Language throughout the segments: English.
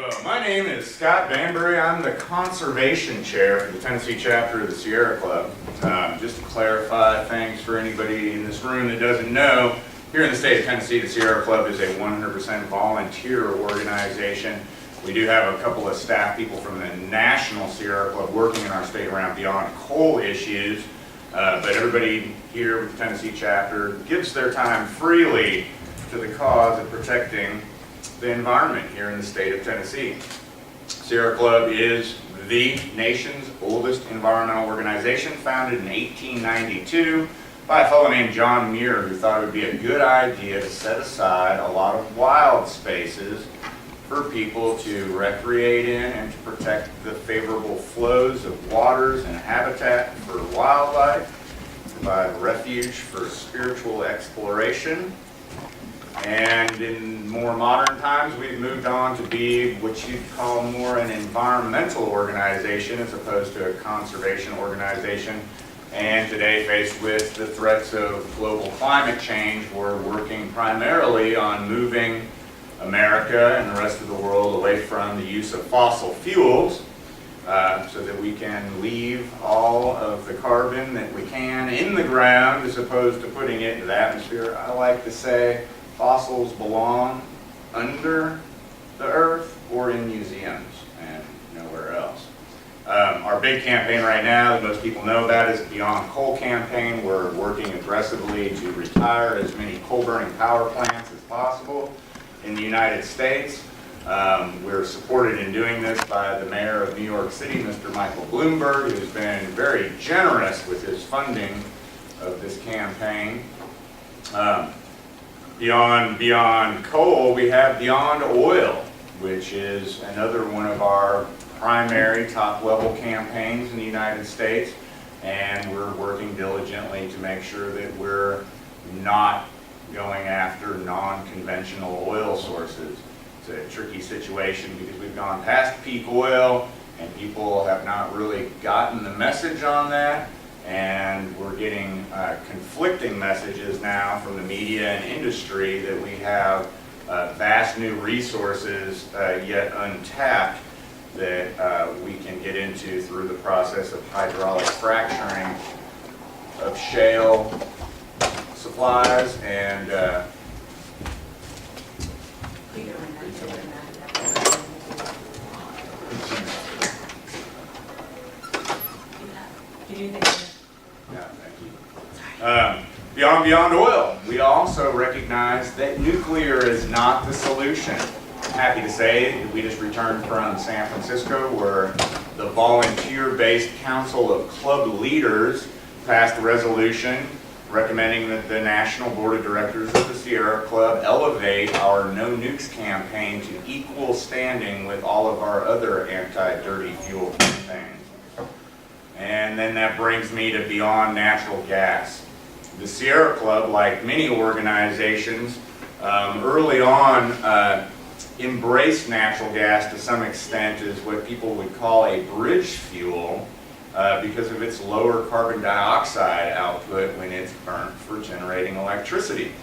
Well, my name is Scott Banbury. I'm the Conservation Chair for the Tennessee chapter of the Sierra Club. Just to clarify things for anybody in this room that doesn't know, here in the state of Tennessee, the Sierra Club is a 100% volunteer organization. We do have a couple of staff people from the National Sierra Club working in our state around beyond coal issues, but everybody here with the Tennessee chapter gives their time freely to the cause of protecting the environment here in the state of Tennessee. Sierra Club is the nation's oldest environmental organization, founded in 1892 by a fellow named John Muir, who thought it would be a good idea to set aside a lot of wild spaces for people to recreate in and to protect the favorable flows of waters and habitat for wildlife, provide refuge for spiritual exploration. And in more modern times, we've moved on to be what you'd call more an environmental organization as opposed to a conservation organization. And today, faced with the threats of global climate change, we're working primarily on moving America and the rest of the world away from the use of fossil fuels so that we can leave all of the carbon that we can in the ground as opposed to putting it into the atmosphere. I like to say fossils belong under the earth or in museums and nowhere else. Our big campaign right now that most people know about is the Beyond Coal campaign. We're working aggressively to retire as many coal-burning power plants as possible in the United States. We're supported in doing this by the mayor of New York City, Mr. Michael Bloomberg, who's been very generous with his funding of this campaign. Beyond coal, we have Beyond Oil, which is another one of our primary top-level campaigns in the United States, and we're working diligently to make sure that we're not going after non-conventional oil sources. It's a tricky situation because we've gone past peak oil, and people have not really gotten the message on that. And we're getting conflicting messages now from the media and industry that we have vast new resources yet untapped that we can get into through the process of hydraulic fracturing of shale supplies and Beyond oil, we also recognize that nuclear is not the solution. Happy to say that we just returned from San Francisco, where the volunteer-based Council of Club Leaders passed a resolution recommending that the National Board of Directors of the Sierra Club elevate our No Nukes campaign to equal standing with all of our other anti-dirty fuel campaigns. And then that brings me to Beyond Natural Gas. The Sierra Club, like many organizations, early on embraced natural gas to some extent as what people would call a bridge fuel because of its lower carbon dioxide output when it's burnt for generating electricity.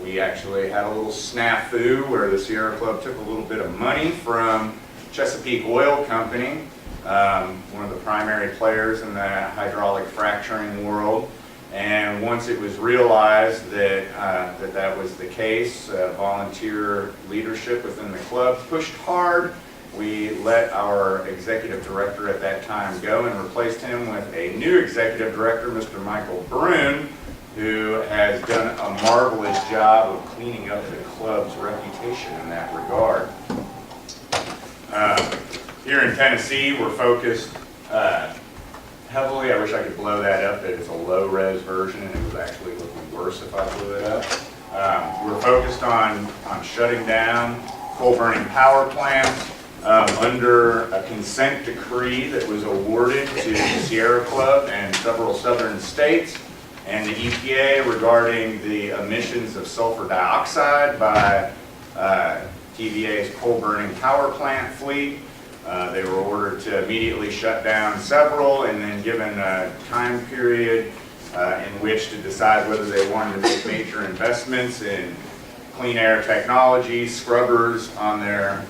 We actually had a little snafu where the Sierra Club took a little bit of money from Chesapeake Oil Company, one of the primary players in the hydraulic fracturing world. And once it was realized that that was the case, volunteer leadership within the club pushed hard. We let our executive director at that time go and replaced him with a new executive director, Mr. Michael Brune, who has done a marvelous job of cleaning up the club's reputation in that regard. Here in Tennessee, we're focused heavily. I wish I could blow that up, but it's a low-res version, and it was actually looking worse if I blew it up. We're focused on shutting down coal-burning power plants under a consent decree that was awarded to the Sierra Club and several southern states and the EPA regarding the emissions of sulfur dioxide by TVA's coal-burning power plant fleet. They were ordered to immediately shut down several and then given a time period in which to decide whether they wanted to make major investments in clean air technologies, scrubbers on their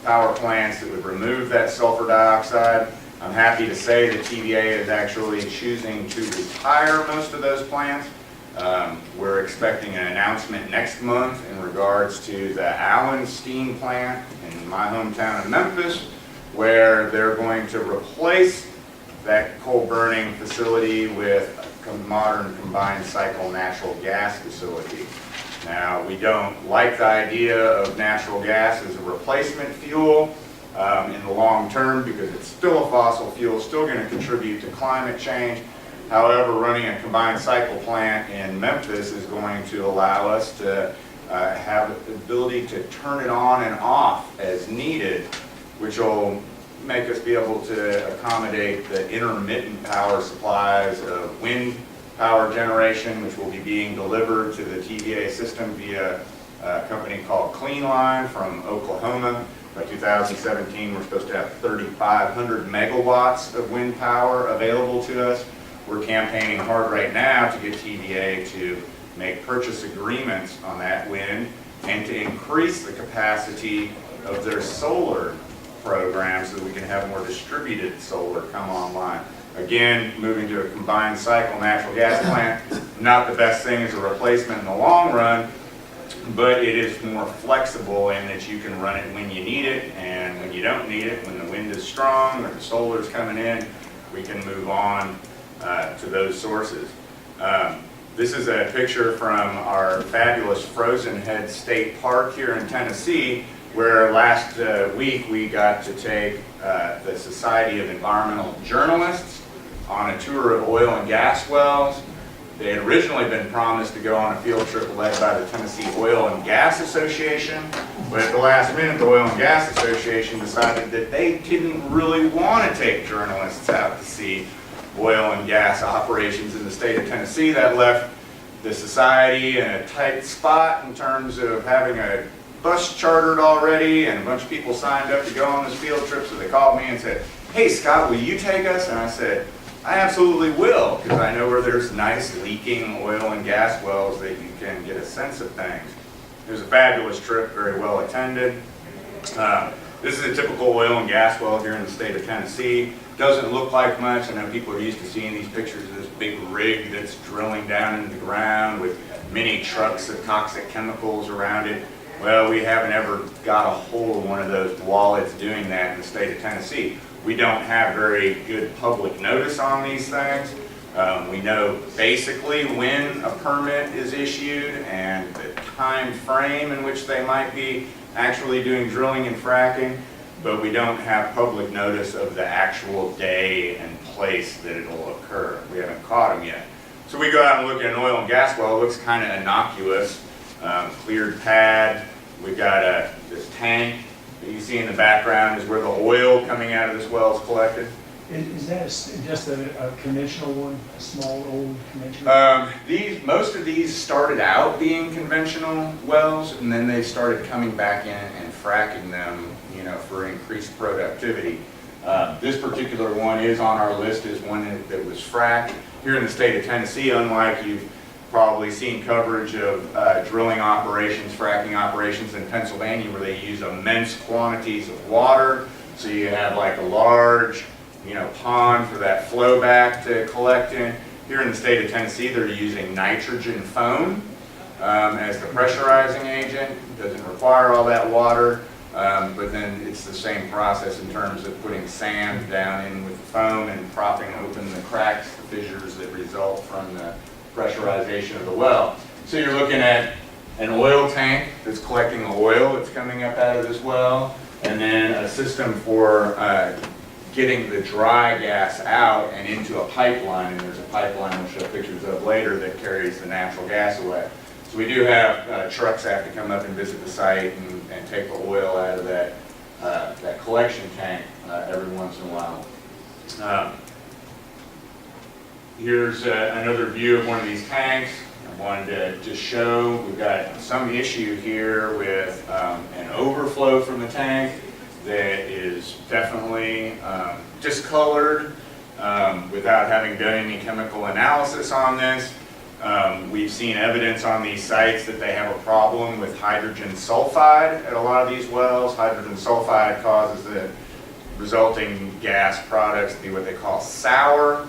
power plants that would remove that sulfur dioxide. I'm happy to say that TVA is actually choosing to retire most of those plants. We're expecting an announcement next month in regards to the Allen steam plant in my hometown of Memphis, where they're going to replace that coal burning facility with a modern combined cycle natural gas facility. Now, we don't like the idea of natural gas as a replacement fuel in the long term because it's still a fossil fuel, still going to contribute to climate change. However, running a combined cycle plant in Memphis is going to allow us to have the ability to turn it on and off as needed, which will make us be able to accommodate the intermittent power supplies of wind power generation, which will be being delivered to the TVA system via a company called Clean Line from Oklahoma. By 2017, we're supposed to have 3,500 megawatts of wind power available to us. We're campaigning hard right now to get TVA to make purchase agreements on that wind and to increase the capacity of their solar program so that we can have more distributed solar come online. Again, moving to a combined cycle natural gas plant, not the best thing as a replacement in the long run, but it is more flexible in that you can run it when you need it, and when you don't need it, when the wind is strong or the solar is coming in, we can move on to those sources. This is a picture from our fabulous Frozen Head State Park here in Tennessee, where last week we got to take the Society of Environmental Journalists on a tour of oil and gas wells. They had originally been promised to go on a field trip led by the Tennessee Oil and Gas Association, but at the last minute the Oil and Gas Association decided that they didn't really want to take journalists out to see oil and gas operations in the state of Tennessee. That left the society in a tight spot in terms of having a bus chartered already, and a bunch of people signed up to go on this field trip, so they called me and said, "Hey Scott, will you take us?" And I said, "I absolutely will, because I know where there's nice leaking oil and gas wells that you can get a sense of things." It was a fabulous trip, very well attended. This is a typical oil and gas well here in the state of Tennessee. Doesn't look like much. I know people are used to seeing these pictures of this big rig that's drilling down into the ground with many trucks of toxic chemicals around it. Well, we haven't ever got a hold of one of those while it's doing that in the state of Tennessee. We don't have very good public notice on these things. We know basically when a permit is issued and the time frame in which they might be actually doing drilling and fracking, but we don't have public notice of the actual day and place that it'll occur. We haven't caught them yet. So we go out and look at an oil and gas well. It looks kind of innocuous. Cleared pad. We've got this tank that you see in the background is where the oil coming out of this well is collected. Is that just a conventional one, a small old conventional? Most of these started out being conventional wells, and then they started coming back in and fracking them, for increased productivity. This particular one is on our list as one that was fracked. Here in the state of Tennessee, unlike you've probably seen coverage of drilling operations, fracking operations in Pennsylvania where they use immense quantities of water. So you have like a large, pond for that flow back to collect in. Here in the state of Tennessee, they're using nitrogen foam as the pressurizing agent. It doesn't require all that water, but then it's the same process in terms of putting sand down in with the foam and propping open the cracks, the fissures that result from the pressurization of the well. So you're looking at an oil tank that's collecting the oil that's coming up out of this well, and then a system for getting the dry gas out and into a pipeline, and there's a pipeline we'll show pictures of later that carries the natural gas away. So we do have trucks have to come up and visit the site and take the oil out of that collection tank every once in a while. Here's another view of one of these tanks. I wanted to just show we've got some issue here with an overflow from the tank that is definitely discolored without having done any chemical analysis on this. We've seen evidence on these sites that they have a problem with hydrogen sulfide at a lot of these wells. Hydrogen sulfide causes the resulting gas products to be what they call sour,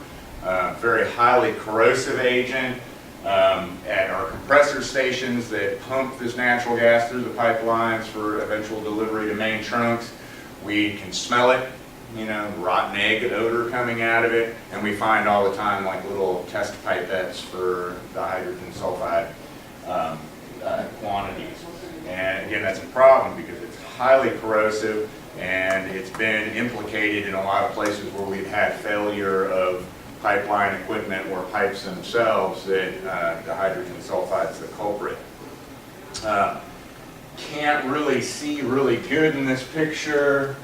very highly corrosive agent. At our compressor stations that pump this natural gas through the pipelines for eventual delivery to main trunks, we can smell it, you know, rotten egg odor coming out of it, and we find all the time like little test pipettes for the hydrogen sulfide quantities. And again, that's a problem because it's highly corrosive, and it's been implicated in a lot of places where we've had failure of pipeline equipment or pipes themselves that the hydrogen sulfide is the culprit. Can't really see really good in this picture,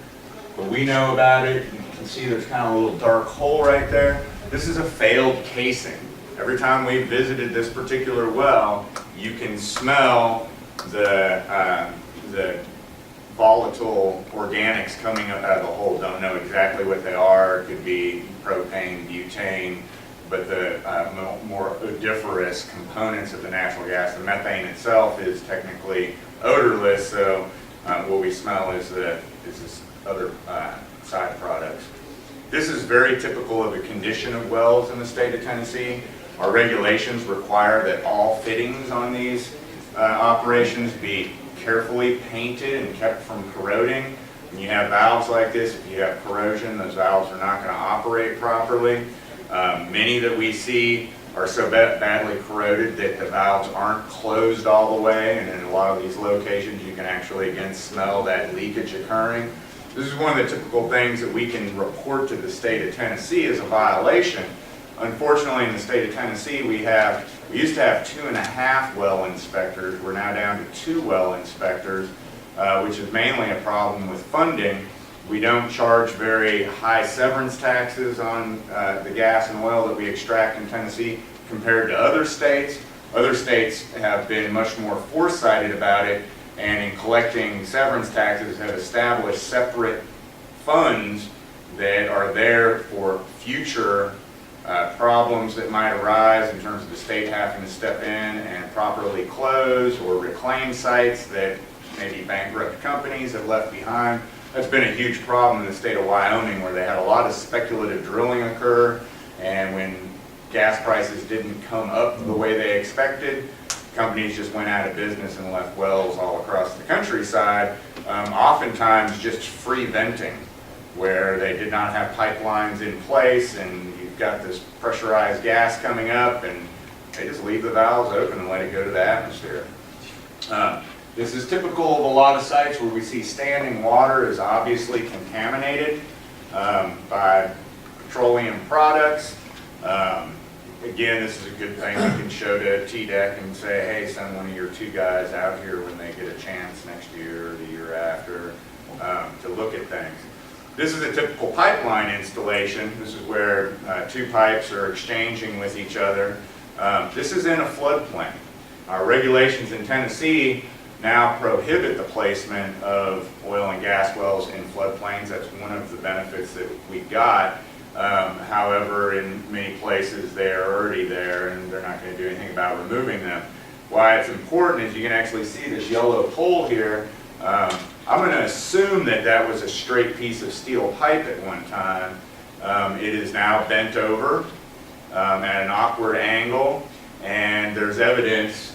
but we know about it. You can see there's kind of a little dark hole right there. This is a failed casing. Every time we've visited this particular well, you can smell the volatile organics coming up out of the hole. Don't know exactly what they are. It could be propane, butane, but the more odoriferous components of the natural gas, the methane itself is technically odorless, so what we smell is this other side products. This is very typical of the condition of wells in the state of Tennessee. Our regulations require that all fittings on these operations be carefully painted and kept from corroding. When you have valves like this, if you have corrosion, those valves are not going to operate properly. Many that we see are so badly corroded that the valves aren't closed all the way, and in a lot of these locations you can actually again smell that leakage occurring. This is one of the typical things that we can report to the state of Tennessee as a violation. Unfortunately, in the state of Tennessee, we used to have 2.5 well inspectors. We're now down to 2 well inspectors, which is mainly a problem with funding. We don't charge very high severance taxes on the gas and oil that we extract in Tennessee compared to other states. Other states have been much more foresighted about it, and in collecting severance taxes have established separate funds that are there for future problems that might arise in terms of the state having to step in and properly close or reclaim sites that maybe bankrupt companies have left behind. That's been a huge problem in the state of Wyoming, where they had a lot of speculative drilling occur, and when gas prices didn't come up the way they expected, companies just went out of business and left wells all across the countryside, oftentimes just free venting, where they did not have pipelines in place, and you've got this pressurized gas coming up, and they just leave the valves open and let it go to the atmosphere. This is typical of a lot of sites where we see standing water is obviously contaminated by petroleum products. Again, this is a good thing we can show to TDEC and say, hey, send one of your 2 guys out here when they get a chance next year or the year after to look at things. This is a typical pipeline installation. This is where 2 pipes are exchanging with each other. This is in a floodplain. Our regulations in Tennessee now prohibit the placement of oil and gas wells in floodplains. That's one of the benefits that we got. However, in many places they are already there, and they're not going to do anything about removing them. Why it's important is you can actually see this yellow pole here. I'm going to assume that that was a straight piece of steel pipe at one time. It is now bent over at an awkward angle, and there's evidence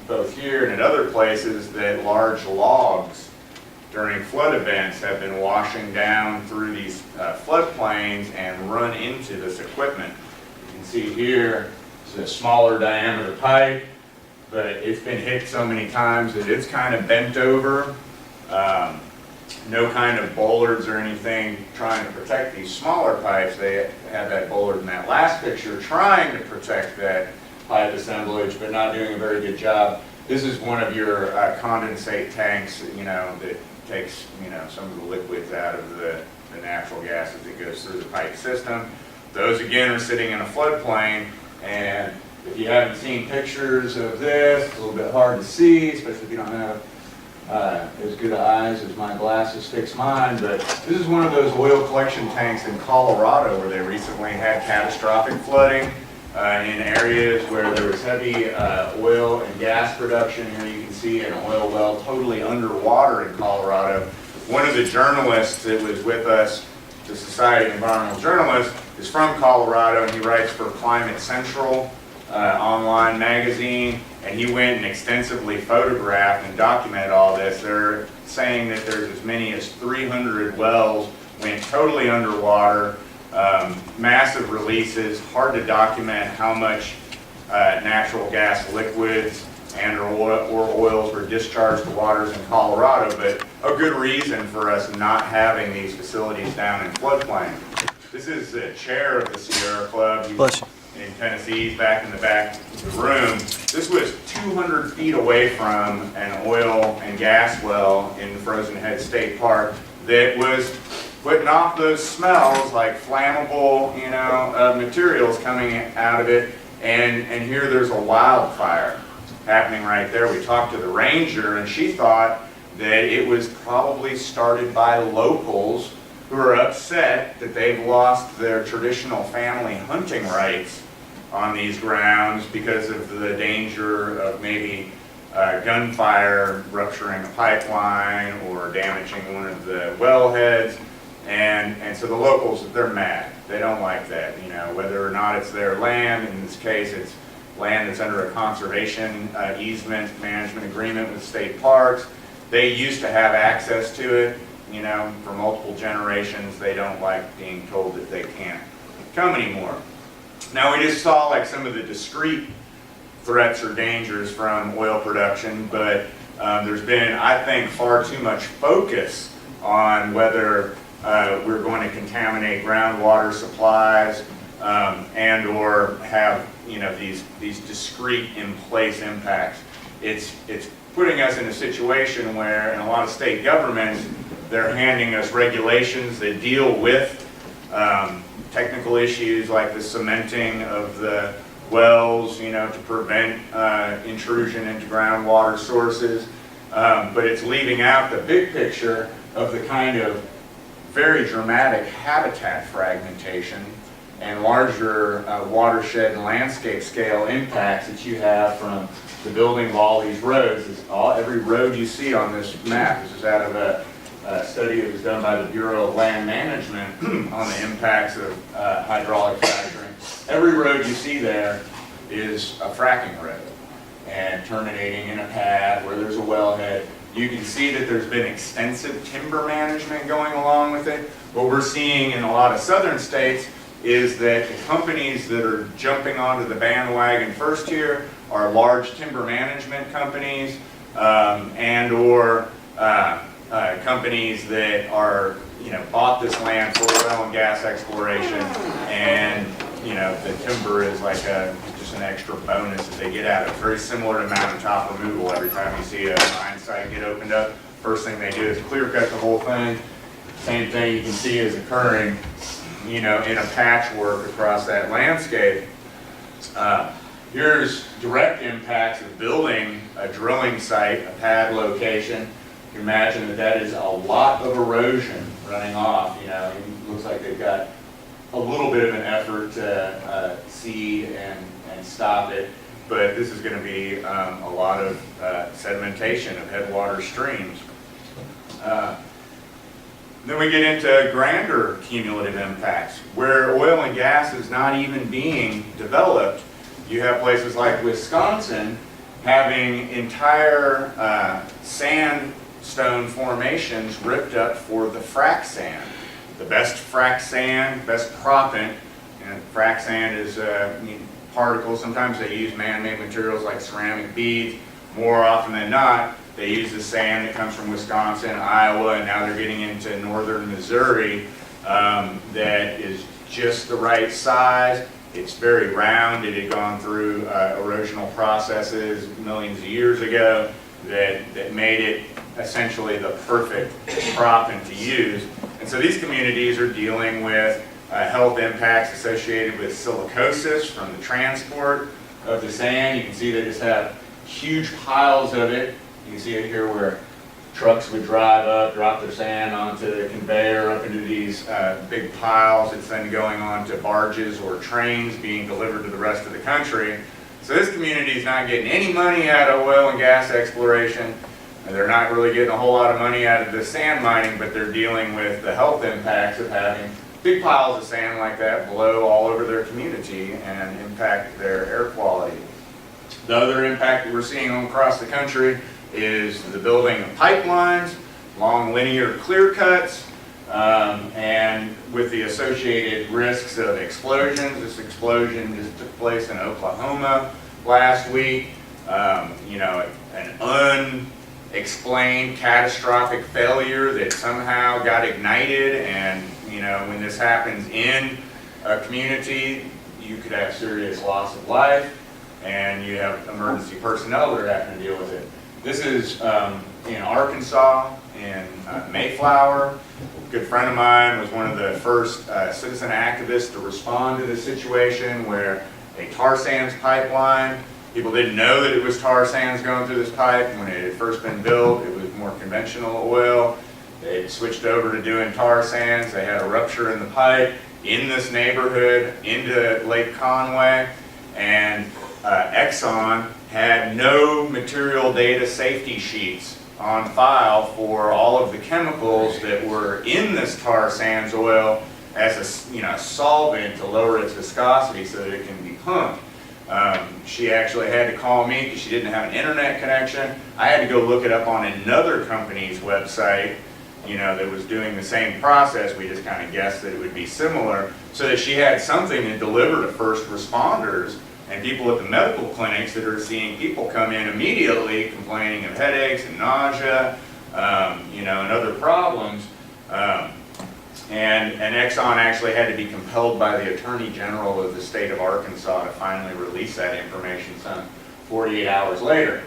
both here and at other places that large logs during flood events have been washing down through these floodplains and run into this equipment. You can see here it's a smaller diameter pipe, but it's been hit so many times that it's kind of bent over. No kind of bollards or anything trying to protect these smaller pipes. They had that bollard in that last picture trying to protect that pipe assemblage, but not doing a very good job. This is one of your condensate tanks, that takes, some of the liquids out of the natural gas as it goes through the pipe system. Those again are sitting in a floodplain, and if you haven't seen pictures of this, it's a little bit hard to see, especially if you don't have as good eyes as my glasses fix mine, but this is one of those oil collection tanks in Colorado where they recently had catastrophic flooding. in areas where there was heavy oil and gas production. Here you can see an oil well totally underwater in Colorado. One of the journalists that was with us, the Society of Environmental Journalists, is from Colorado, and he writes for Climate Central online magazine, and he went and extensively photographed and documented all this. They're saying that there's as many as 300 wells went totally underwater, massive releases, hard to document how much natural gas liquids and or oils were discharged to waters in Colorado, but a good reason for us not having these facilities down in floodplain. This is the chair of the Sierra Club. Bless you. In Tennessee, he's back in the back of the room. This was 200 feet away from an oil and gas well in Frozen Head State Park that was putting off those smells like flammable, materials coming out of it. And here there's a wildfire happening right there. We talked to the ranger, and she thought that it was probably started by locals who are upset that they've lost their traditional family hunting rights on these grounds because of the danger of maybe gunfire rupturing a pipeline or damaging one of the wellheads. And so the locals, they're mad. They don't like that, whether or not it's their land. In this case, it's land that's under a conservation easement management agreement with state parks. They used to have access to it, for multiple generations. They don't like being told that they can't come anymore. Now, we just saw like some of the discrete threats or dangers from oil production, but there's been, I think, far too much focus on whether we're going to contaminate groundwater supplies and or have these discrete in-place impacts. It's putting us in a situation where in a lot of state governments they're handing us regulations that deal with technical issues like the cementing of the wells, to prevent intrusion into groundwater sources, but it's leaving out the big picture of the kind of very dramatic habitat fragmentation and larger watershed and landscape scale impacts that you have from the building of all these roads. Every road you see on this map, this is out of a study that was done by the Bureau of Land Management on the impacts of hydraulic fracturing. Every road you see there is a fracking road and terminating in a pad where there's a wellhead. You can see that there's been extensive timber management going along with it. What we're seeing in a lot of southern states is that the companies that are jumping onto the bandwagon first here are large timber management companies and or companies that are, bought this land for oil and gas exploration, and the timber is like just an extra bonus that they get out of it. Very similar to mountaintop removal. Every time you see a mine site get opened up, first thing they do is clear cut the whole thing. Same thing you can see is occurring, in a patchwork across that landscape. Here's direct impacts of building a drilling site, a pad location. You can imagine that is a lot of erosion running off. It looks like they've got a little bit of an effort to seed and stop it, but this is going to be a lot of sedimentation of headwater streams. Then we get into grander cumulative impacts. Where oil and gas is not even being developed, you have places like Wisconsin having entire sandstone formations ripped up for the frac sand. The best frac sand, best proppant, and frac sand is particles. Sometimes they use man-made materials like ceramic beads. More often than not, they use the sand that comes from Wisconsin, Iowa, and now they're getting into northern Missouri that is just the right size. It's very round. It had gone through erosional processes millions of years ago that made it essentially the perfect proppant to use. And so these communities are dealing with health impacts associated with silicosis from the transport of the sand. You can see they just have huge piles of it. You can see it here where trucks would drive up, drop their sand onto the conveyor up into these big piles. It's then going on to barges or trains being delivered to the rest of the country. So this community is not getting any money out of oil and gas exploration. And they're not really getting a whole lot of money out of the sand mining, but they're dealing with the health impacts of having big piles of sand like that blow all over their community and impact their air quality. The other impact that we're seeing across the country is the building of pipelines, long linear clear cuts, and with the associated risks of explosions. This explosion just took place in Oklahoma last week. You know, an unexplained catastrophic failure that somehow got ignited, and you know, when this happens in a community, you could have serious loss of life, and you have emergency personnel that are having to deal with it. This is in Arkansas, in Mayflower. A good friend of mine was one of the first citizen activists to respond to this situation where a tar sands pipeline, people didn't know that it was tar sands going through this pipe. When it had first been built, it was more conventional oil. They switched over to doing tar sands. They had a rupture in the pipe in this neighborhood into Lake Conway, and Exxon had no material data safety sheets on file for all of the chemicals that were in this tar sands oil as a solvent to lower its viscosity so that it can be pumped. She actually had to call me because she didn't have an internet connection. I had to go look it up on another company's website, you know, that was doing the same process. We just kind of guessed that it would be similar, so that she had something to deliver to first responders and people at the medical clinics that are seeing people come in immediately complaining of headaches and nausea, you know, and other problems. And Exxon actually had to be compelled by the Attorney General of the state of Arkansas to finally release that information some 48 hours later.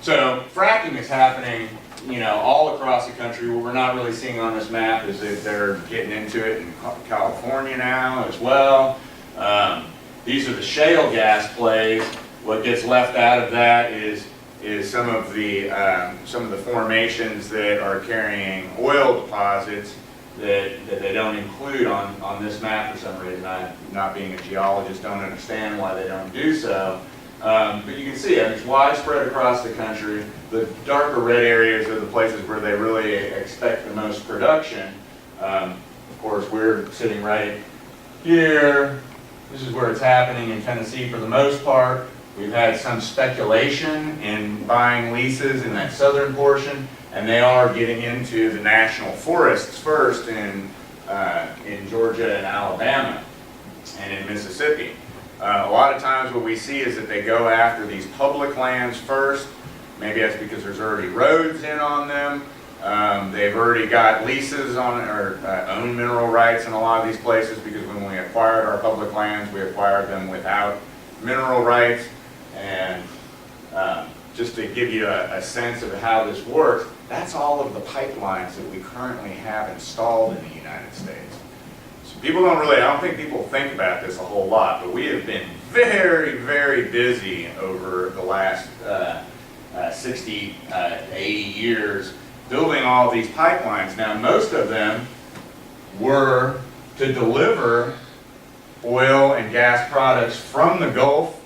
So fracking is happening, you know, all across the country. What we're not really seeing on this map is that they're getting into it in California now as well. These are the shale gas plays. What gets left out of that is some of the formations that are carrying oil deposits that they don't include on this map for some reason. I, not being a geologist, don't understand why they don't do so. But you can see it's widespread across the country. The darker red areas are the places where they really expect the most production. Of course, we're sitting right here. This is where it's happening in Tennessee for the most part. We've had some speculation in buying leases in that southern portion, and they are getting into the national forests first in Georgia and Alabama and in Mississippi. A lot of times what we see is that they go after these public lands first. Maybe that's because there's already roads in on them. They've already got leases on or own mineral rights in a lot of these places, because when we acquired our public lands, we acquired them without mineral rights. And just to give you a sense of how this works, that's all of the pipelines that we currently have installed in the United States. So people don't really, I don't think people think about this a whole lot, but we have been very, very busy over the last 60, 80 years building all of these pipelines. Now, most of them were to deliver oil and gas products from the Gulf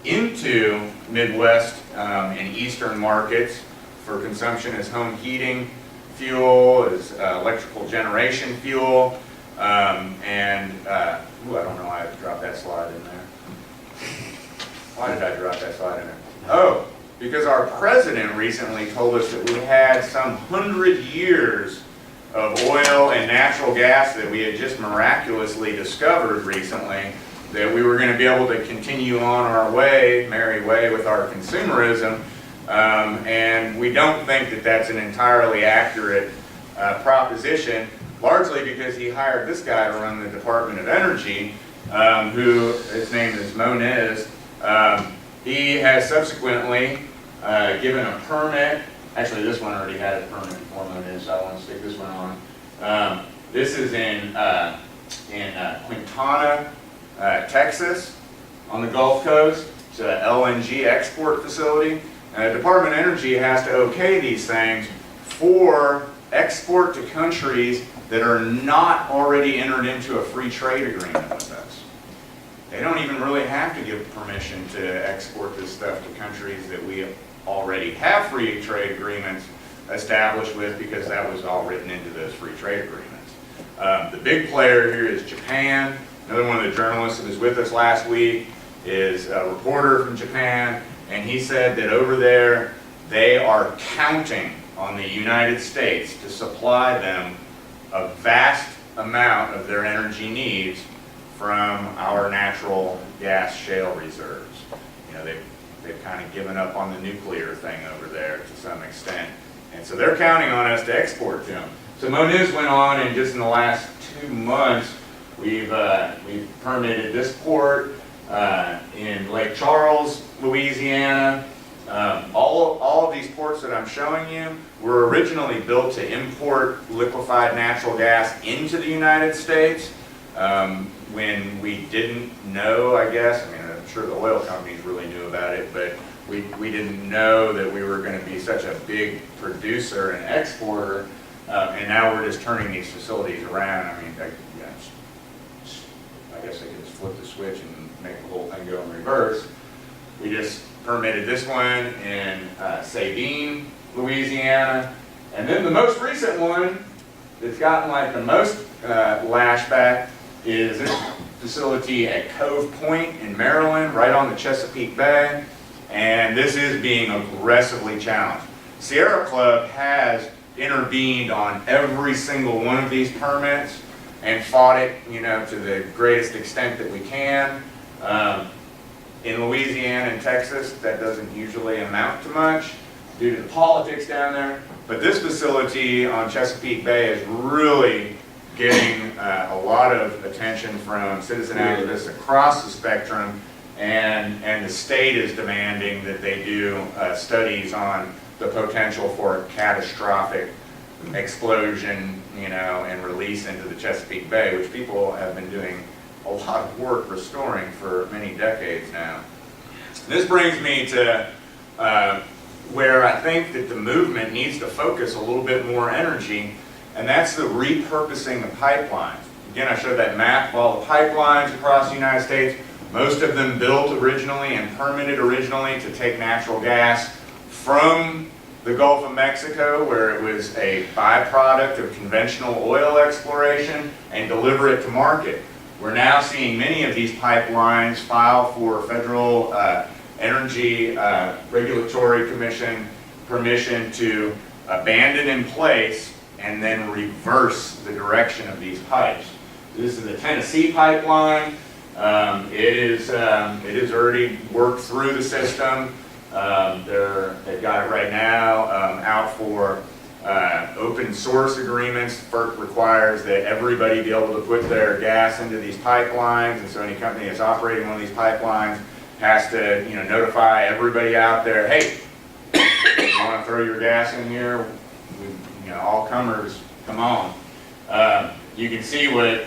into Midwest and Eastern markets for consumption as home heating fuel, as electrical generation fuel, I don't know why I dropped that slide in there. Why did I drop that slide in there? Oh, because our president recently told us that we had some 100 years of oil and natural gas that we had just miraculously discovered recently, that we were going to be able to continue on our way, merry way, with our consumerism. And we don't think that that's an entirely accurate proposition, largely because he hired this guy to run the Department of Energy, who, his name is Moniz. He has subsequently given a permit. Actually, this one already had a permit before Moniz, so I want to stick this one on. This is in Quintana, Texas, on the Gulf Coast. It's an LNG export facility. Department of Energy has to okay these things for export to countries that are not already entered into a free trade agreement with us. They don't even really have to give permission to export this stuff to countries that we already have free trade agreements established with, because that was all written into those free trade agreements. The big player here is Japan. Another one of the journalists that was with us last week is a reporter from Japan, and he said that over there they are counting on the United States to supply them a vast amount of their energy needs from our natural gas shale reserves. You know, they've kind of given up on the nuclear thing over there to some extent. And so they're counting on us to export to them. So Moniz went on, and just in the last 2 months, we've permitted this port in Lake Charles, Louisiana. All of these ports that I'm showing you were originally built to import liquefied natural gas into the United States when we didn't know, I guess. I mean, I'm sure the oil companies really knew about it, but we didn't know that we were going to be such a big producer and exporter, and now we're just turning these facilities around. I mean, I guess I could just flip the switch and make the whole thing go in reverse. We just permitted this one in Sabine, Louisiana, and then the most recent one that's gotten like the most lashback is this facility at Cove Point in Maryland, right on the Chesapeake Bay. And this is being aggressively challenged. Sierra Club has intervened on every single one of these permits and fought it, you know, to the greatest extent that we can. In Louisiana and Texas, that doesn't usually amount to much due to the politics down there. But this facility on Chesapeake Bay is really getting a lot of attention from citizen activists across the spectrum. And the state is demanding that they do studies on the potential for a catastrophic explosion, you know, and release into the Chesapeake Bay, which people have been doing a lot of work restoring for many decades now. This brings me to where I think that the movement needs to focus a little bit more energy, and that's the repurposing of pipelines. Again, I showed that map of all the pipelines across the United States. Most of them built originally and permitted originally to take natural gas from the Gulf of Mexico, where it was a byproduct of conventional oil exploration, and deliver it to market. We're now seeing many of these pipelines file for federal Energy Regulatory Commission permission to abandon in place and then reverse the direction of these pipes. This is the Tennessee pipeline. It is already worked through the system. They've got it right now out for open source agreements. FERC requires that everybody be able to put their gas into these pipelines, and so any company that's operating one of these pipelines has to, you know, notify everybody out there, hey, you want to throw your gas in here? You know, all comers, come on. You can see what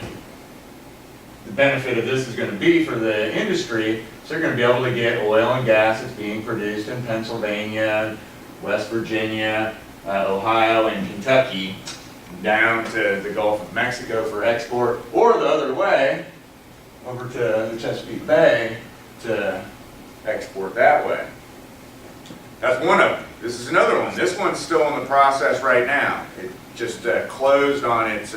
the benefit of this is going to be for the industry. So you're going to be able to get oil and gas that's being produced in Pennsylvania, West Virginia, Ohio, and Kentucky down to the Gulf of Mexico for export, or the other way, over to the Chesapeake Bay to export that way. That's one of them. This is another one. This one's still in the process right now. It just closed on its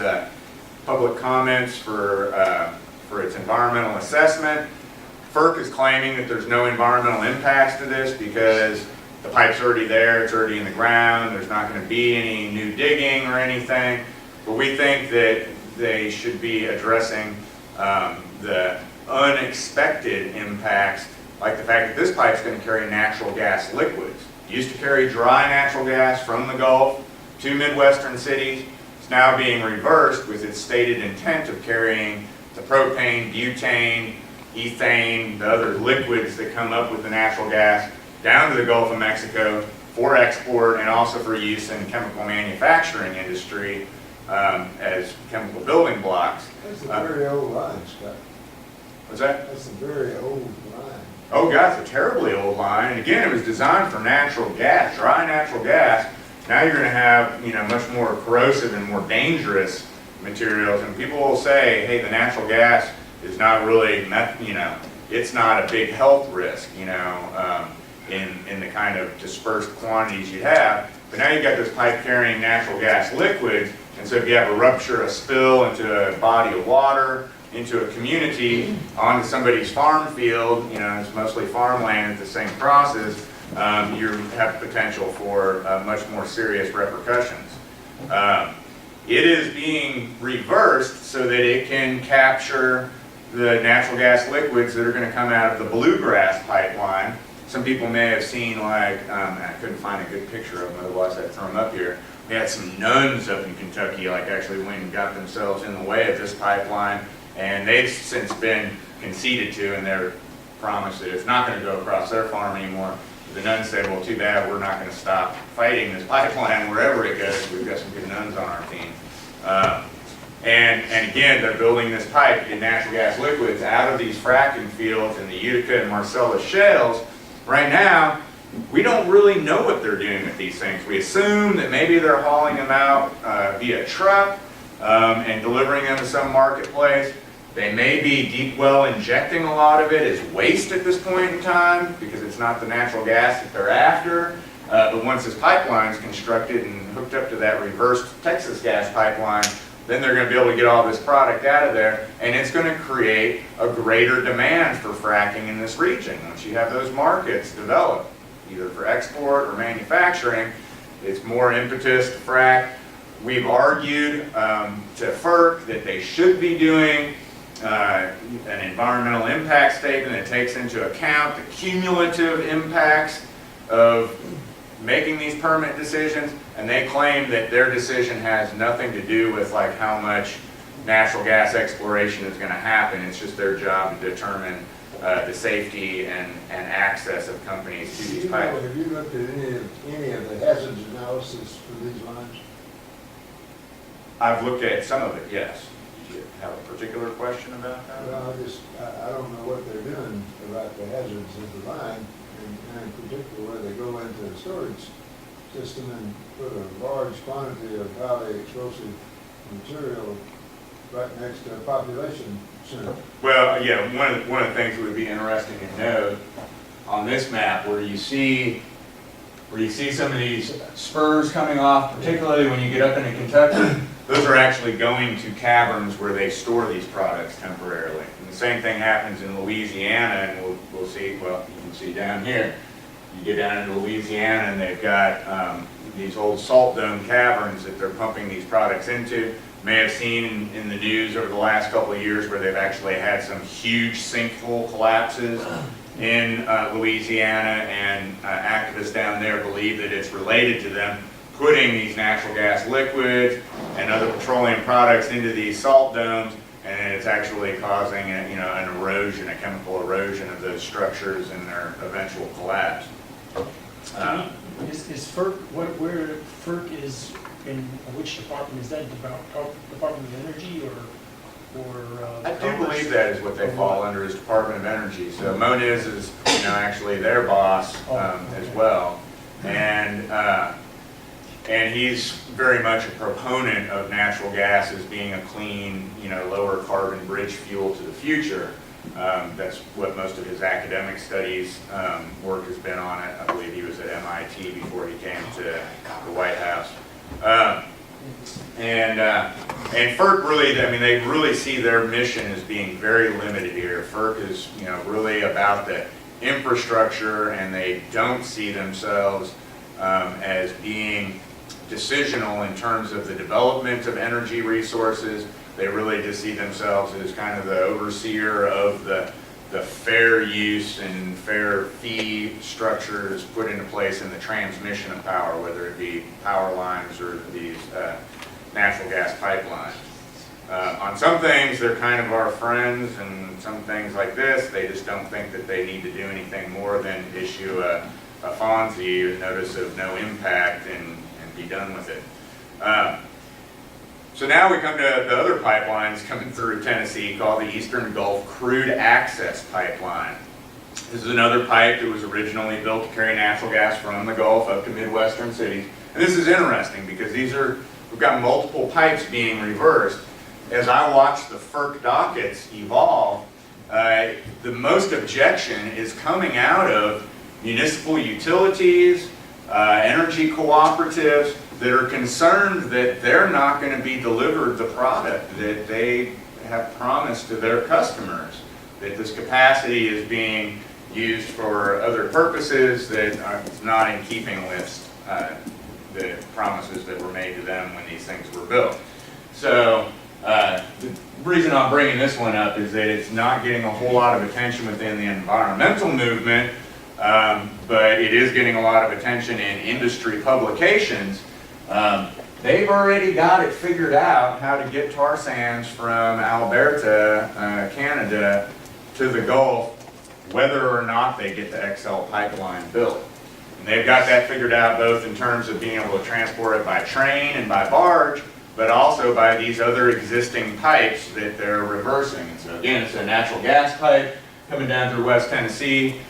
public comments for its environmental assessment. FERC is claiming that there's no environmental impacts to this because the pipe's already there, it's already in the ground, there's not going to be any new digging or anything. But we think that they should be addressing the unexpected impacts, like the fact that this pipe's going to carry natural gas liquids. It used to carry dry natural gas from the Gulf to Midwestern cities. It's now being reversed with its stated intent of carrying the propane, butane, ethane, the other liquids that come up with the natural gas down to the Gulf of Mexico for export and also for use in chemical manufacturing industry as chemical building blocks. That's a very old line, Scott. What's that? That's a very old line. Oh God, it's a terribly old line. And again, it was designed for natural gas, dry natural gas, Now you're going to have, much more corrosive and more dangerous materials, and people will say, hey, the natural gas is not really, it's not a big health risk, in the kind of dispersed quantities you have. But now you've got this pipe carrying natural gas liquids, and so if you have a rupture, a spill into a body of water, into a community, onto somebody's farm field, it's mostly farmland, it's the same process, you have potential for much more serious repercussions. It is being reversed so that it can capture the natural gas liquids that are going to come out of the bluegrass pipeline. Some people may have seen, I couldn't find a good picture of them, otherwise I'd throw them up here. We had some nuns up in Kentucky, actually went and got themselves in the way of this pipeline, and they've since been conceded to, and they're promised that it's not going to go across their farm anymore. The nuns said, well, too bad, we're not going to stop fighting this pipeline wherever it goes. We've got some good nuns on our team. And again, they're building this pipe to get natural gas liquids out of these fracking fields in the Utica and Marcellus shales. Right now, we don't really know what they're doing with these things. We assume that maybe they're hauling them out via truck and delivering them to some marketplace. They may be deep well injecting a lot of it as waste at this point in time because it's not the natural gas that they're after. But once this pipeline is constructed and hooked up to that reversed Texas gas pipeline, then they're going to be able to get all this product out of there, and it's going to create a greater demand for fracking in this region. Once you have those markets developed, either for export or manufacturing, it's more impetus to frack. We've argued to FERC that they should be doing an environmental impact statement that takes into account the cumulative impacts of making these permit decisions, and they claim that their decision has nothing to do with how much natural gas exploration is going to happen. It's just their job to determine the safety and access of companies to these pipes. Have you looked at any of the hazards analysis for these lines? I've looked at some of it, yes. Do you have a particular question about that? Well, I don't know what they're doing about the hazards of the line, and in particular where they go into the storage system and put a large quantity of highly explosive material right next to a population center. Well, yeah, one of the things that would be interesting to note on this map, where you see some of these spurs coming off, particularly when you get up into Kentucky, those are actually going to caverns where they store these products temporarily. And the same thing happens in Louisiana, and we'll see, well, you can see down here. You get down into Louisiana and they've got these old salt dome caverns that they're pumping these products into. You may have seen in the news over the last couple of years where they've actually had some huge sinkhole collapses in Louisiana, and activists down there believe that it's related to them putting these natural gas liquids and other petroleum products into these salt domes, and it's actually causing an erosion, a chemical erosion of those structures and their eventual collapse. Is FERC, where FERC is, in which department, is that Department of Energy or I do believe that is what they fall under, is Department of Energy. So Moniz is actually their boss as well, and he's very much a proponent of natural gas as being a clean, lower carbon bridge fuel to the future. That's what most of his academic studies work has been on it. I believe he was at MIT before he came to the White House. And FERC really, they really see their mission as being very limited here. FERC is, really about the infrastructure, and they don't see themselves as being decisional in terms of the development of energy resources. They really just see themselves as kind of the overseer of the fair use and fair fee structures put into place in the transmission of power, whether it be power lines or these natural gas pipelines. On some things, they're kind of our friends, and some things like this, they just don't think that they need to do anything more than issue a FONSI, a notice of no impact, and be done with it. So now we come to the other pipelines coming through Tennessee called the Eastern Gulf Crude Access Pipeline. This is another pipe that was originally built to carry natural gas from the Gulf up to Midwestern cities. And this is interesting because we've got multiple pipes being reversed. As I watch the FERC dockets evolve, the most objection is coming out of municipal utilities, energy cooperatives that are concerned that they're not going to be delivered the product that they have promised to their customers, that this capacity is being used for other purposes that are not in keeping with the promises that were made to them when these things were built. So the reason I'm bringing this one up is that it's not getting a whole lot of attention within the environmental movement, but it is getting a lot of attention in industry publications. They've already got it figured out how to get tar sands from Alberta, Canada, to the Gulf, whether or not they get the XL pipeline built. And they've got that figured out both in terms of being able to transport it by train and by barge, but also by these other existing pipes that they're reversing. And so again, it's a natural gas pipe coming down through West Tennessee,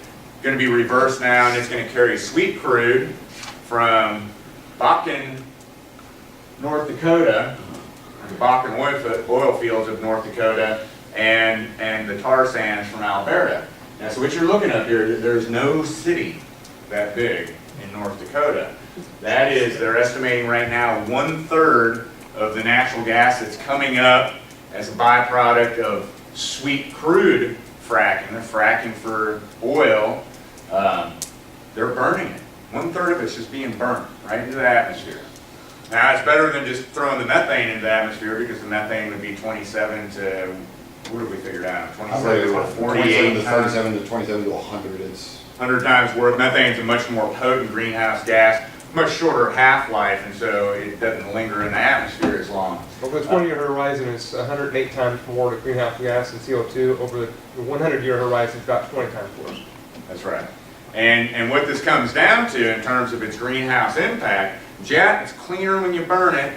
going to be reversed now, and it's going to carry sweet crude from Bakken, North Dakota, the Bakken oil fields of North Dakota, and the tar sands from Alberta. Now, so what you're looking at here, there's no city that big in North Dakota. That is, they're estimating right now 1/3 of the natural gas that's coming up as a byproduct of sweet crude fracking. They're fracking for oil. They're burning it. 1/3 of it's just being burnt right into the atmosphere. Now, it's better than just throwing the methane into the atmosphere, because the methane would be 27 to, what have we figured out? 27 to 48 times. 37 to 27 to 100. It's 100 times worth. Methane's a much more potent greenhouse gas, much shorter half-life, and so it doesn't linger in the atmosphere as long. Over the 20-year horizon, it's 108 times more to greenhouse gas and CO2. Over the 100-year horizon, it's about 20 times worse. That's right. And what this comes down to in terms of its greenhouse impact, it's cleaner when you burn it,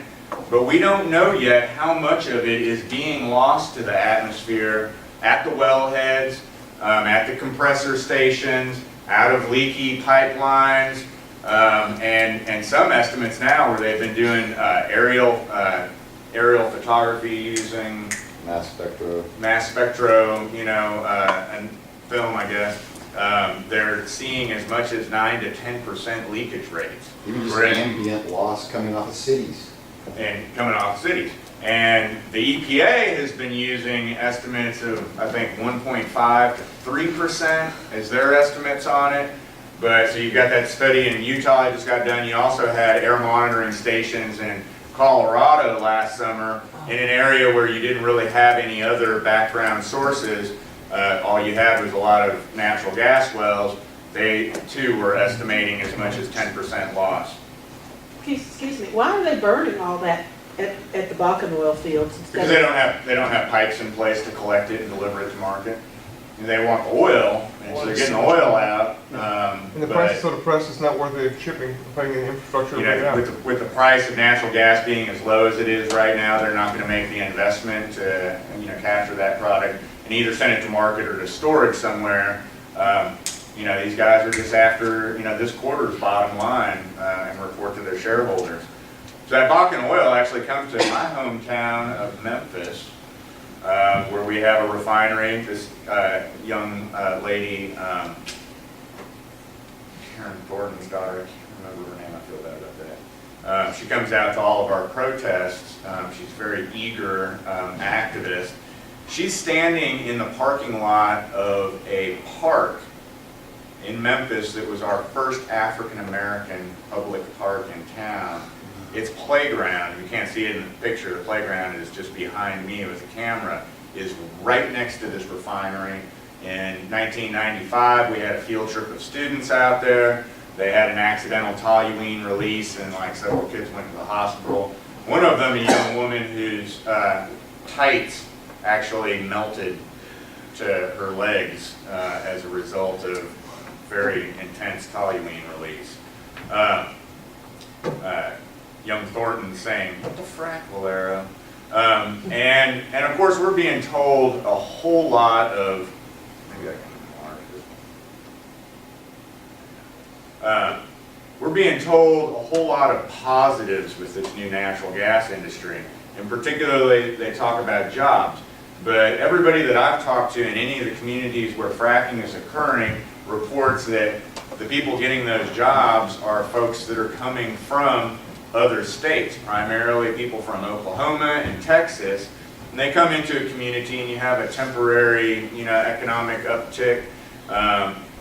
but we don't know yet how much of it is being lost to the atmosphere at the wellheads, at the compressor stations, out of leaky pipelines, and some estimates now where they've been doing aerial photography using mass spectro. And film, I guess. They're seeing as much as 9 to 10% leakage rates. Even just ambient loss coming off of cities. And coming off cities. And the EPA has been using estimates of, I think, 1.5 to 3% as their estimates on it. But so you've got that study in Utah I just got done. You also had air monitoring stations in Colorado last summer in an area where you didn't really have any other background sources. All you had was a lot of natural gas wells. They too were estimating as much as 10% loss. Excuse me, why are they burning all that at the Bakken oil fields Because they don't have pipes in place to collect it and deliver it to market. And they want the oil, and so they're getting the oil out. And the price is so depressed, it's not worth the shipping, putting in the infrastructure. You know, with the price of natural gas being as low as it is right now, they're not going to make the investment to capture that product and either send it to market or to storage somewhere. These guys are just after this quarter's bottom line and report to their shareholders. So that Bakken oil actually comes to my hometown of Memphis, where we have a refinery. This young lady, Karen Thornton's daughter, I can't remember her name, I feel bad about that. She comes out to all of our protests. She's a very eager activist. She's standing in the parking lot of a park in Memphis that was our first African-American public park in town. Its playground, you can't see it in the picture, the playground is just behind me with the camera, is right next to this refinery. In 1995, we had a field trip of students out there. They had an accidental toluene release and several kids went to the hospital. One of them, a young woman whose tights actually melted to her legs as a result of very intense toluene release. Young Thornton saying, "What the frack, Valero?" And of course we're being told a whole lot of, maybe I can mark we're being told a whole lot of positives with this new natural gas industry. And particularly, they talk about jobs. But everybody that I've talked to in any of the communities where fracking is occurring reports that the people getting those jobs are folks that are coming from other states, primarily people from Oklahoma and Texas. And they come into a community and you have a temporary, economic uptick.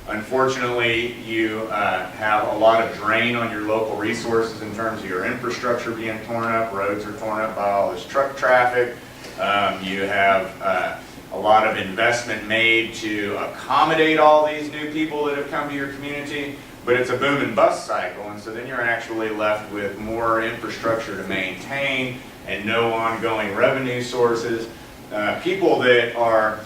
Unfortunately, you have a lot of drain on your local resources in terms of your infrastructure being torn up. Roads are torn up by all this truck traffic. You have a lot of investment made to accommodate all these new people that have come to your community, but it's a boom and bust cycle, and so then you're actually left with more infrastructure to maintain and no ongoing revenue sources. People that are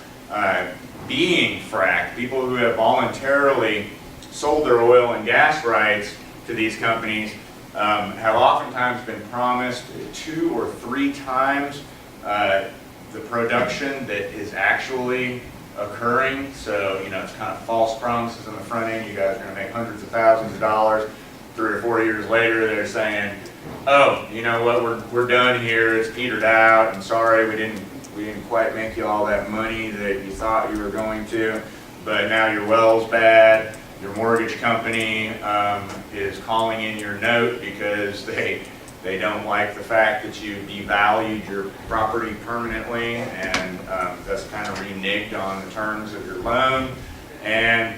being fracked, people who have voluntarily sold their oil and gas rights to these companies, have oftentimes been promised 2 or 3 times the production that is actually occurring. So, it's kind of false promises on the front end. You guys are going to make hundreds of thousands of dollars. 3 or 4 years later, they're saying, oh, you know what, we're done here. It's petered out. And sorry, we didn't quite make you all that money that you thought you were going to. But now your well's bad. Your mortgage company is calling in your note because they don't like the fact that you devalued your property permanently and that's kind of reneged on the terms of your loan. And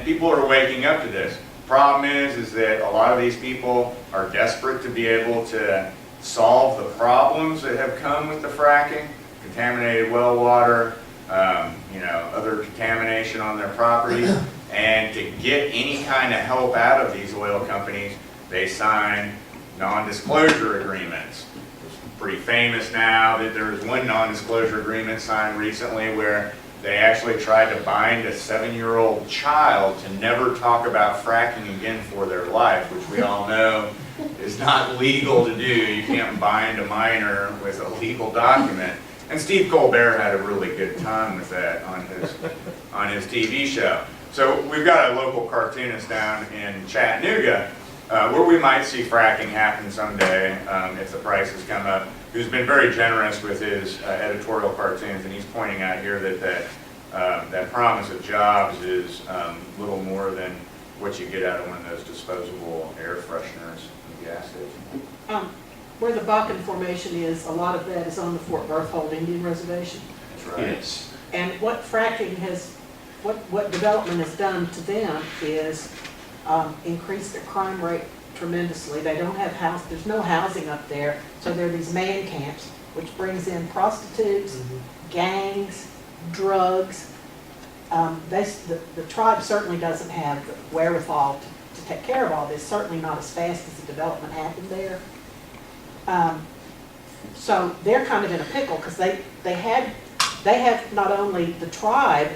people are waking up to this. Problem is that a lot of these people are desperate to be able to solve the problems that have come with the fracking, contaminated well water, other contamination on their properties. And to get any kind of help out of these oil companies, they sign non-disclosure agreements. It's pretty famous now that there was one non-disclosure agreement signed recently where they actually tried to bind a 7-year-old child to never talk about fracking again for their life, which we all know is not legal to do. You can't bind a minor with a legal document. And Steve Colbert had a really good time with that on his TV show. So we've got a local cartoonist down in Chattanooga where we might see fracking happen someday if the prices come up, who's been very generous with his editorial cartoons, and he's pointing out here that promise of jobs is little more than what you get out of one of those disposable air fresheners in the gas station. Where the Bakken Formation is, a lot of that is on the Fort Berthold Indian Reservation. That's right. Yes. And what fracking has, what development has done to them is increase their crime rate tremendously. They don't have there's no housing up there, so there are these man camps, which brings in prostitutes, gangs, drugs. The tribe certainly doesn't have the wherewithal to take care of all this, certainly not as fast as the development happened there. So they're kind of in a pickle because they have not only the tribe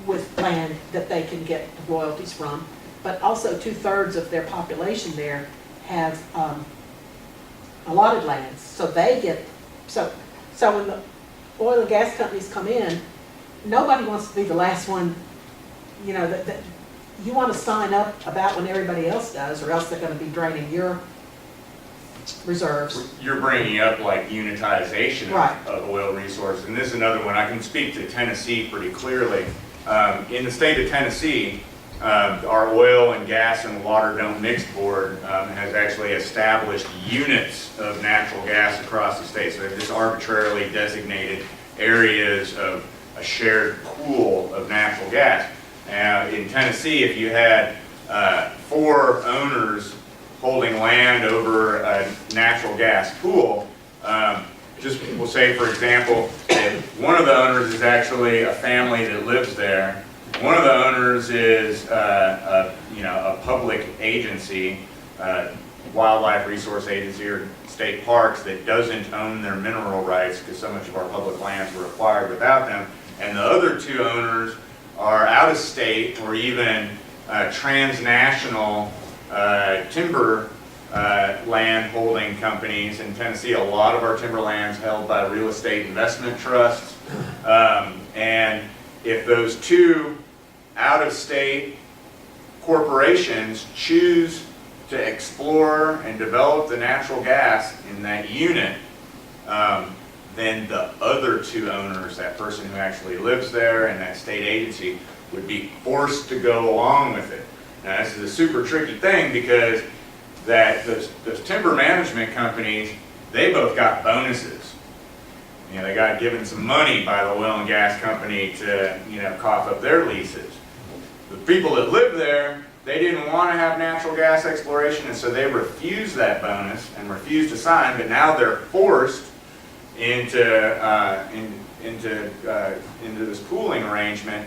with land that they can get royalties from, but also 2/3 of their population there have allotted lands. So they get, so when the oil and gas companies come in, nobody wants to be the last one, that you want to sign up about when everybody else does, or else they're going to be draining your reserves. You're bringing up like unitization Right. of oil resources, and this is another one. I can speak to Tennessee pretty clearly. In the state of Tennessee, our oil and gas and water don't mix board has actually established units of natural gas across the state. So they've just arbitrarily designated areas of a shared pool of natural gas. In Tennessee, if you had 4 owners holding land over a natural gas pool, we'll say, for example, if one of the owners is actually a family that lives there, one of the owners is a public agency, wildlife resource agency or state parks that doesn't own their mineral rights because so much of our public lands were acquired without them, and the other 2 owners are out of state or even transnational timber land holding companies. In Tennessee, a lot of our timber lands held by real estate investment trusts. And if those 2 out-of-state corporations choose to explore and develop the natural gas in that unit, then the other two owners, that person who actually lives there and that state agency, would be forced to go along with it. Now, this is a super tricky thing because those timber management companies, they both got bonuses. You know, they got given some money by the oil and gas company to, you know, cough up their leases. The people that live there, they didn't want to have natural gas exploration, and so they refused that bonus and refused to sign, but now they're forced into this pooling arrangement.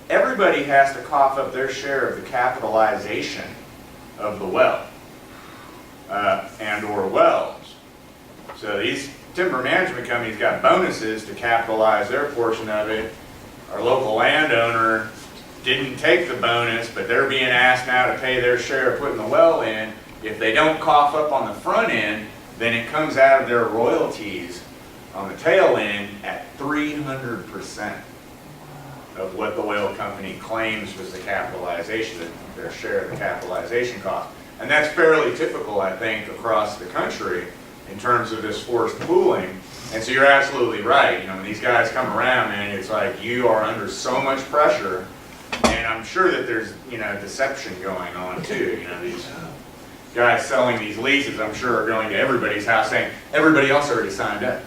Everybody has to cough up their share of the capitalization of the well and or wells. So these timber management companies got bonuses to capitalize their portion of it. Our local landowner didn't take the bonus, but they're being asked now to pay their share of putting the well in. If they don't cough up on the front end, then it comes out of their royalties on the tail end at 300% of what the oil company claims was the capitalization, their share of the capitalization cost. And that's fairly typical, I think, across the country in terms of this forced pooling. And so you're absolutely right. You know, when these guys come around, man, it's like you are under so much pressure. And I'm sure that there's, you know, deception going on too. You know, these guys selling these leases, I'm sure, are going to everybody's house saying, everybody else already signed up.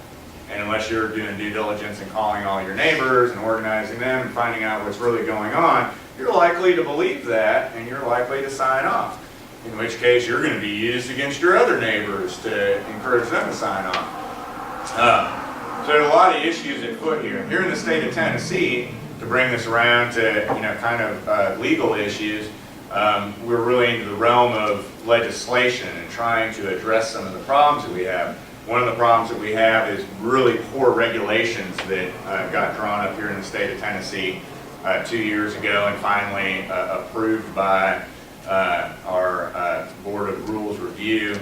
And unless you're doing due diligence and calling all your neighbors and organizing them and finding out what's really going on, you're likely to believe that and you're likely to sign off. In which case, you're going to be used against your other neighbors to encourage them to sign on. So there's a lot of issues at foot here. Here in the state of Tennessee, to bring this around to, you know, kind of legal issues, we're really into the realm of legislation and trying to address some of the problems that we have. One of the problems that we have is really poor regulations that got drawn up here in the state of Tennessee 2 years ago and finally approved by our Board of Rules Review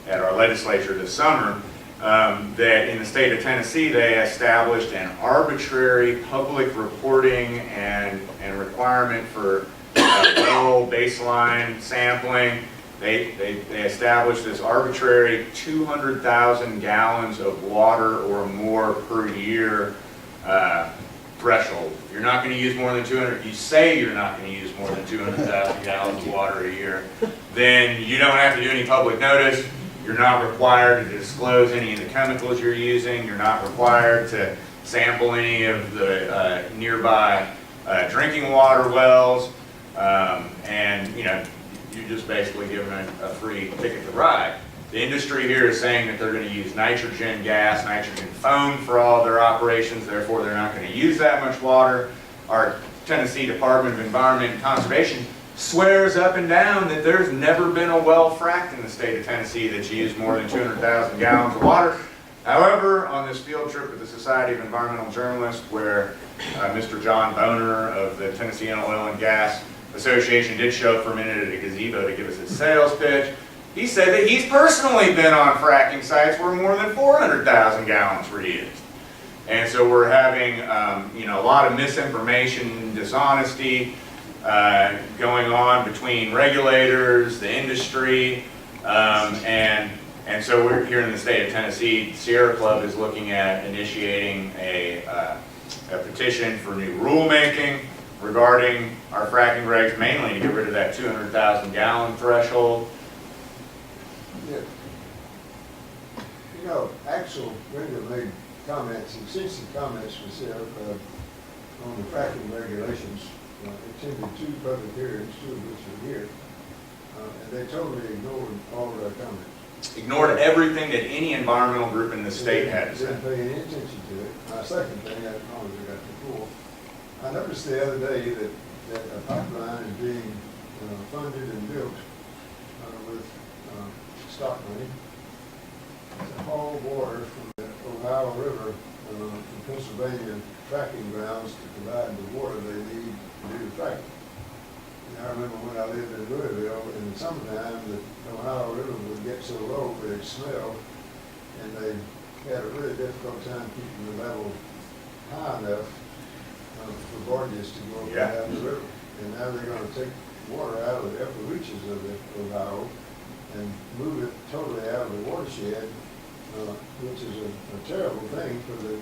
at our legislature this summer, that in the state of Tennessee they established an arbitrary public reporting and requirement for well baseline sampling. They established this arbitrary 200,000 gallons of water or more per year threshold. You're not going to use more than 200, you say you're not going to use more than 200,000 gallons of water a year, then you don't have to do any public notice. You're not required to disclose any of the chemicals you're using. You're not required to sample any of the nearby drinking water wells. And, you know, you're just basically given a free ticket to ride. The industry here is saying that they're going to use nitrogen gas, nitrogen foam for all their operations, therefore they're not going to use that much water. Our Tennessee Department of Environment and Conservation swears up and down that there's never been a well fracked in the state of Tennessee that's used more than 200,000 gallons of water. However, on this field trip with the Society of Environmental Journalists, where Mr. John Boner of the Tennessee Oil and Gas Association did show up for a minute at a gazebo to give us his sales pitch, he said that he's personally been on fracking sites where more than 400,000 gallons were used. And so we're having you know, a lot of misinformation, dishonesty going on between regulators, the industry, and so we're here in the state of Tennessee. Sierra Club is looking at initiating a petition for new rulemaking regarding our fracking regs, mainly to get rid of that 200,000 gallon threshold. Yeah. You know, Axel Winger made comments, extensive comments with Sierra Club on the fracking regulations. Attended 2 public hearings, 2 of which are here, and they totally ignored all of our comments. Ignored everything that any environmental group in the state had to say. Didn't pay any attention to it. My second thing, I don't know if I got the full. I noticed the other day that a pipeline is being funded and built with stock money to haul water from the Ohio River from Pennsylvania fracking grounds to provide the water they need to do the fracking. And I remember when I lived in Louisville, in the summertime, the Ohio River would get so low that it'd smell, and they had a really difficult time keeping the level high enough for barges to go up and down the river. And now they're going to take water out of the upper reaches of the Ohio and move it totally out of the watershed, which is a terrible thing for the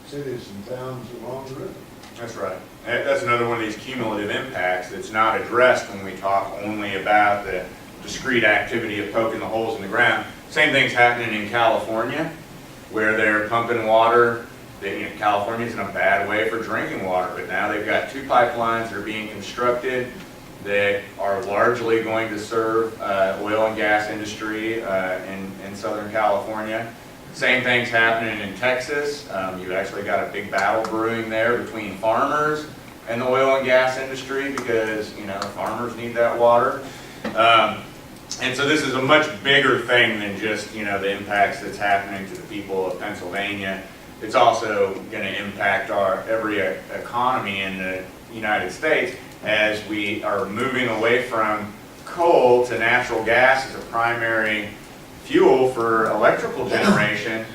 cities and towns along the river. That's right. That's another one of these cumulative impacts that's not addressed when we talk only about the discrete activity of poking the holes in the ground. Same thing's happening in California, where they're pumping water. California's in a bad way for drinking water, but now they've got 2 pipelines that are being constructed that are largely going to serve oil and gas industry in Southern California. Same thing's happening in Texas. You've actually got a big battle brewing there between farmers and the oil and gas industry because, farmers need that water. And so this is a much bigger thing than just, the impacts that's happening to the people of Pennsylvania. It's also going to impact every economy in the United States as we are moving away from coal to natural gas as a primary fuel for electrical generation.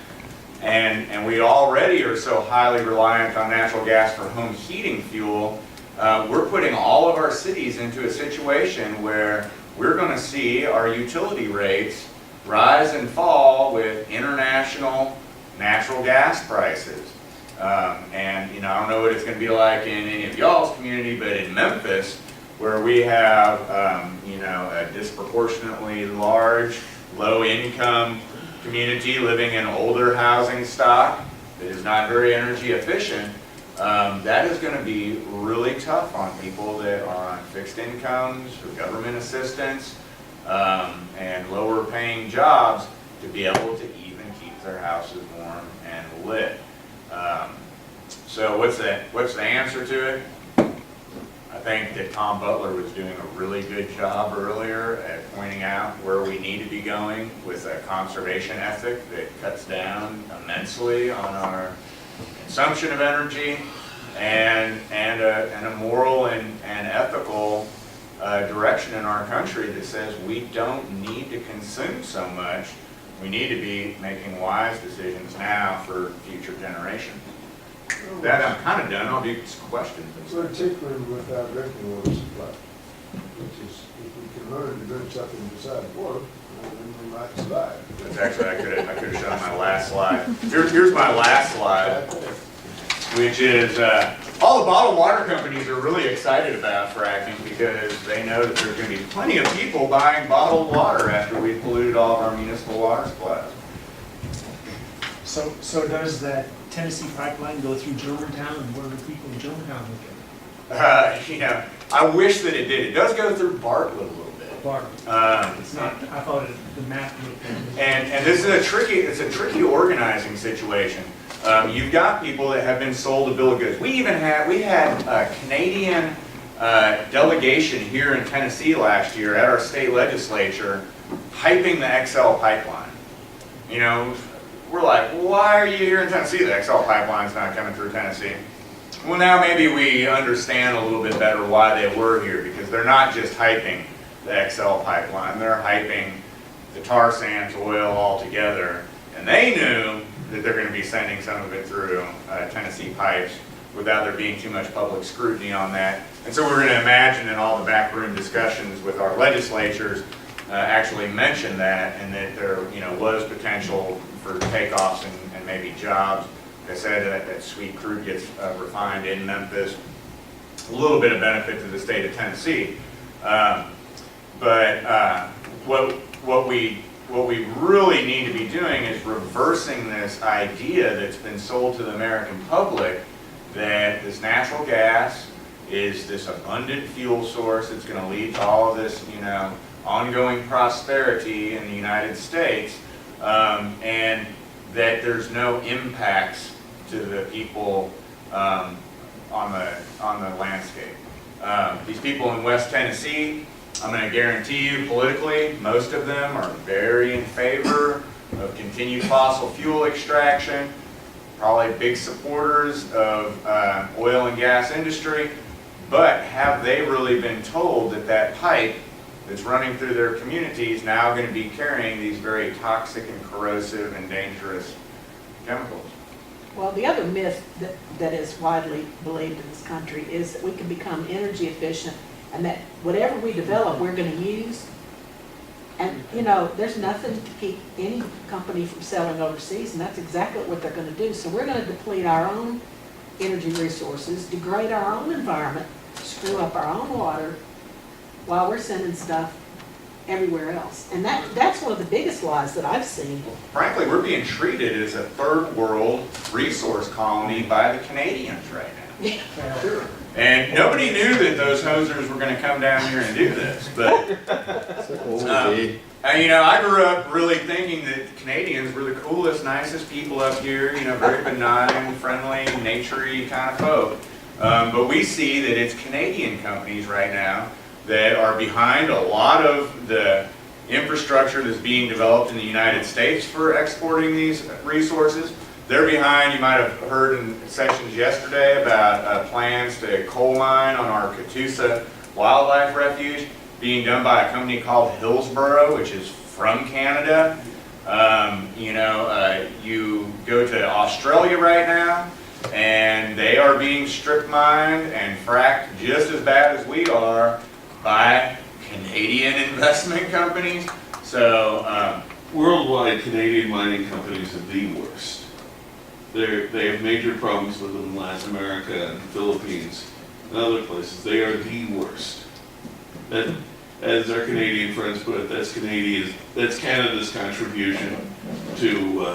And we already are so highly reliant on natural gas for home heating fuel. We're putting all of our cities into a situation where we're going to see our utility rates rise and fall with international natural gas prices. And I don't know what it's going to be like in any of y'all's community, but in Memphis, where we have a disproportionately large, low-income community living in older housing stock that is not very energy efficient, that is going to be really tough on people that are on fixed incomes or government assistance and lower paying jobs to be able to even keep their houses warm and lit. So what's the answer to it? I think that Tom Butler was doing a really good job earlier at pointing out where we need to be going with a conservation ethic that cuts down immensely on our consumption of energy and a moral and ethical direction in our country that says we don't need to consume so much. We need to be making wise decisions now for future generations. That I'm kind of done. I'll do some questions. We're tinkering with our drinking water supply, which is, if we can learn to drink something besides water, then we might survive. That's actually, I could have shown my last slide. Here's my last slide, which is all the bottled water companies are really excited about fracking because they know that there's going to be plenty of people buying bottled water after we've polluted all of our municipal water supplies. So does that Tennessee pipeline go through Germantown, and what do the people in Germantown look at? I wish that it did. It does go through Bartlett a little bit. Bartlett. It's not. I thought the map looked. And this is a tricky organizing situation. You've got people that have been sold a bill of goods. We had a Canadian delegation here in Tennessee last year at our state legislature hyping the XL pipeline. We're like, why are you here in Tennessee? The XL pipeline's not coming through Tennessee. Well, now maybe we understand a little bit better why they were here, because they're not just hyping the XL pipeline, they're hyping the tar sands oil altogether. And they knew that they're going to be sending some of it through Tennessee pipes without there being too much public scrutiny on that. And so we're going to imagine in all the backroom discussions with our legislatures actually mention that, and that there was potential for takeoffs and maybe jobs. Like I said, that sweet crude gets refined in Memphis. A little bit of benefit to the state of Tennessee. But what we really need to be doing is reversing this idea that's been sold to the American public that this natural gas is this abundant fuel source that's going to lead to all of this, ongoing prosperity in the United States, and that there's no impacts to the people on the landscape. These people in West Tennessee, I'm going to guarantee you politically, most of them are very in favor of continued fossil fuel extraction, probably big supporters of oil and gas industry, but have they really been told that that pipe that's running through their community is now going to be carrying these very toxic and corrosive and dangerous chemicals? Well, the other myth that is widely believed in this country is that we can become energy efficient and that whatever we develop, we're gonna use. And, you know, there's nothing to keep any company from selling overseas, and that's exactly what they're gonna do. So we're gonna deplete our own energy resources, degrade our own environment, screw up our own water, while we're sending stuff everywhere else. And that's one of the biggest lies that I've seen. Frankly, we're being treated as a third world resource colony by the Canadians right now. And nobody knew that those hosers were gonna come down here and do this, but, you know, I grew up really thinking that the Canadians were the coolest, nicest people up here, you know, very benign, friendly, naturey kind of folk. But we see that it's Canadian companies right now that are behind a lot of the infrastructure that's being developed in the United States for exporting these resources. They're behind, you might have heard in sessions yesterday about plans to coal mine on our Catoosa Wildlife Refuge being done by a company called Hillsborough, which is from Canada. You know, you go to Australia right now, and they are being strip mined and fracked just as bad as we are by Canadian investment companies. So, worldwide, Canadian mining companies are the worst. They have major problems with them in Latin America and the Philippines and other places. They are the worst. That, as our Canadian friends put it, that's Canada's contribution to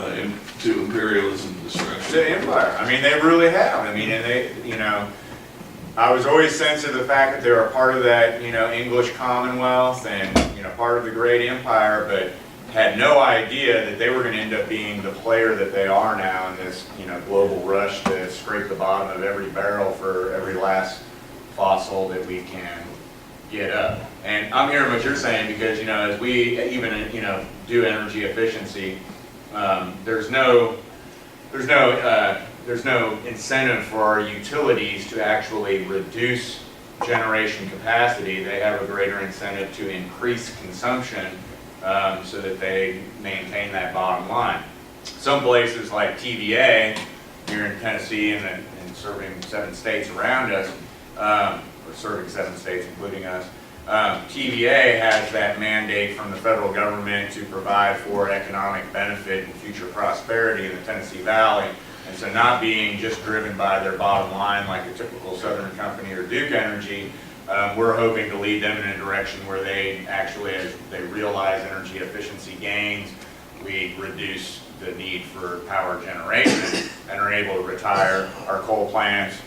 imperialism and destruction. the empire, I mean, they really have. I mean, and they, you know, I was always sensitive to the fact that they were a part of that, you know, English Commonwealth and, you know, part of the great empire, but had no idea that they were going to end up being the player that they are now in this, you know, global rush to scrape the bottom of every barrel for every last fossil that we can get up. And I'm hearing what you're saying because, you know, as we even, you know, do energy efficiency, there's no incentive for our utilities to actually reduce generation capacity. They have a greater incentive to increase consumption so that they maintain that bottom line. Some places like TVA here in Tennessee and serving 7 states around us, or serving 7 states including us, TVA has that mandate from the federal government to provide for economic benefit and future prosperity in the Tennessee Valley. And so not being just driven by their bottom line like a typical Southern company or Duke Energy, we're hoping to lead them in a direction where they actually, as they realize energy efficiency gains, we reduce the need for power generation and are able to retire our coal plants,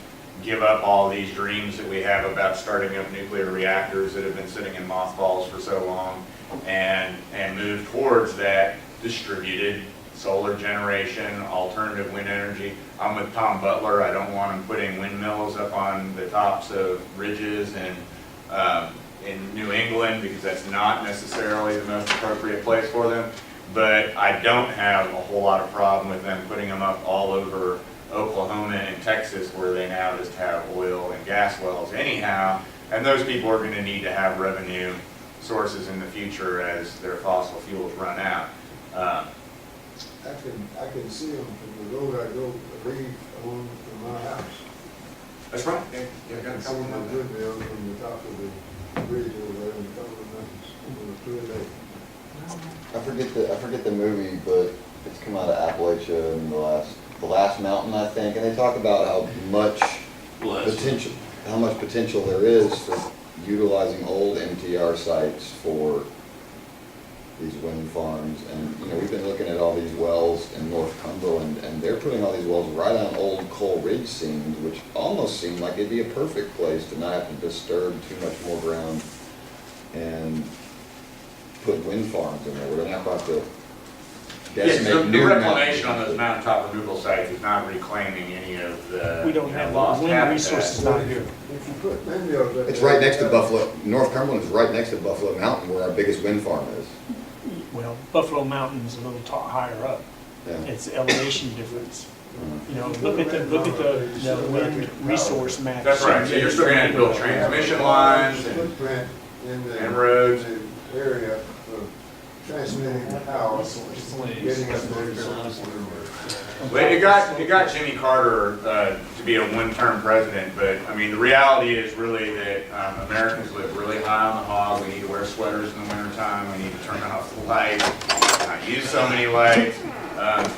give up all these dreams that we have about starting up nuclear reactors that have been sitting in mothballs for so long, and move towards that distributed solar generation, alternative wind energy. I'm with Tom Butler. I don't want them putting windmills up on the tops of ridges and in New England because that's not necessarily the most appropriate place for them. But I don't have a whole lot of problem with them putting them up all over Oklahoma and Texas where they now just have oil and gas wells anyhow. And those people are going to need to have revenue sources in the future as their fossil fuels run out. I can see them from the road I go leave on from my house. That's right. Yeah, got a I see couple my of them. windmill from the top of the bridge over there in the couple of mountains on a clear day. I forget the movie, but it's come out of Appalachia in the last mountain, I think, and they talk about how much potential there is for utilizing old MTR sites for these wind farms. And you know, we've been looking at all these wells in North Cumberland, and they're putting all these wells right on old coal ridge seams, which almost seem like it'd be a perfect place to not have to disturb too much more ground and put wind farms in there. We're gonna have to Yes, decimate the new reclamation on mountains. those mountaintop removal sites is not reclaiming any of the We don't you know, have, lost wind habitat. resources not here. If you put windmills up It's there, right next to you Buffalo. North Cumberland is right next to Buffalo Mountain, where our biggest wind farm is. Well, Buffalo Mountain's a little higher up. Yeah. It's the elevation difference. Mhm. You know, look at the wind resource map. That's right, so you're still gonna have to build transmission lines have a and footprint in the and roads. in the area of transmitting the power, getting up there. Well, it got Jimmy Carter to be a one-term president, but I mean, the reality is really that Americans live really high on the hog. We need to wear sweaters in the wintertime. We need to turn off the lights, not use so many lights.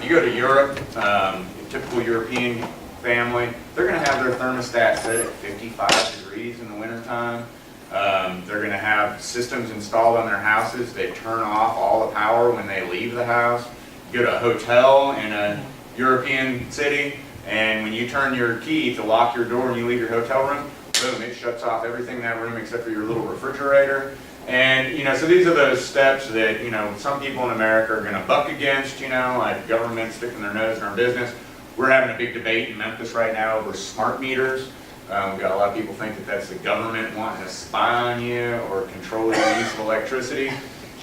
You go to Europe, a typical European family, they're going to have their thermostat set at 55 degrees in the wintertime. They're going to have systems installed on their houses that turn off all the power when they leave the house. You go to a hotel in a European city, and when you turn your key to lock your door and you leave your hotel room, boom, it shuts off everything in that room except for your little refrigerator. And, you know, so these are those steps that, you know, some people in America are going to buck against, you know, like government sticking their nose in our business. We're having a big debate in Memphis right now over smart meters. We've got a lot of people think that that's the government wanting to spy on you or control your use of electricity.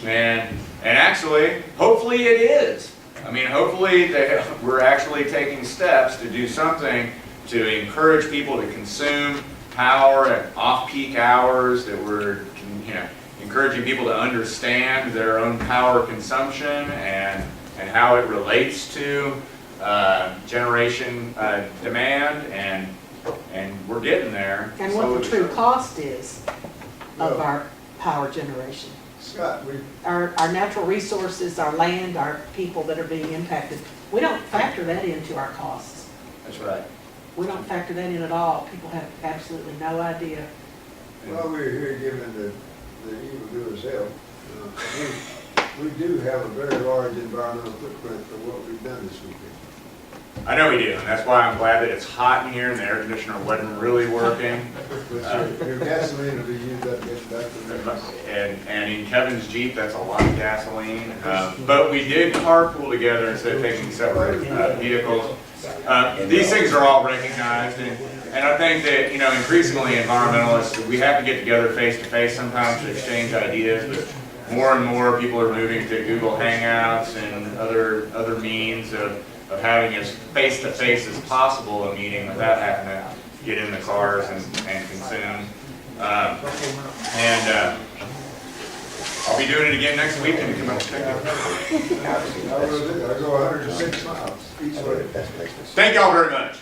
And actually, hopefully it is. I mean, hopefully we're actually taking steps to do something to encourage people to consume power at off-peak hours, that we're, you know, encouraging people to understand their own power consumption and how it relates to generation demand, and we're getting there. And what the true cost is of our power generation. Scott, Our natural resources, our land, our people that are being impacted. We don't factor that into our costs. That's right. We don't factor that in at all. People have absolutely no idea. while we're here giving the evildoers hell, we do have a very large environmental footprint for what we've done this weekend. I know we do, and that's why I'm glad that it's hot in here and the air conditioner wasn't really working. But your gasoline will be used up getting back to the And in Kevin's Jeep, that's a lot of gasoline. But we did carpool together instead of taking separate vehicles. These things are all recognized, and I think that, you know, increasingly environmentalists, we have to get together face to face sometimes to exchange ideas, but more and more people are moving to Google Hangouts and other means of having as face to face as possible a meeting without having to get in the cars and consume. I'll be doing it again next week and come up and pick it. I go 106 miles each way. Thank y'all very much.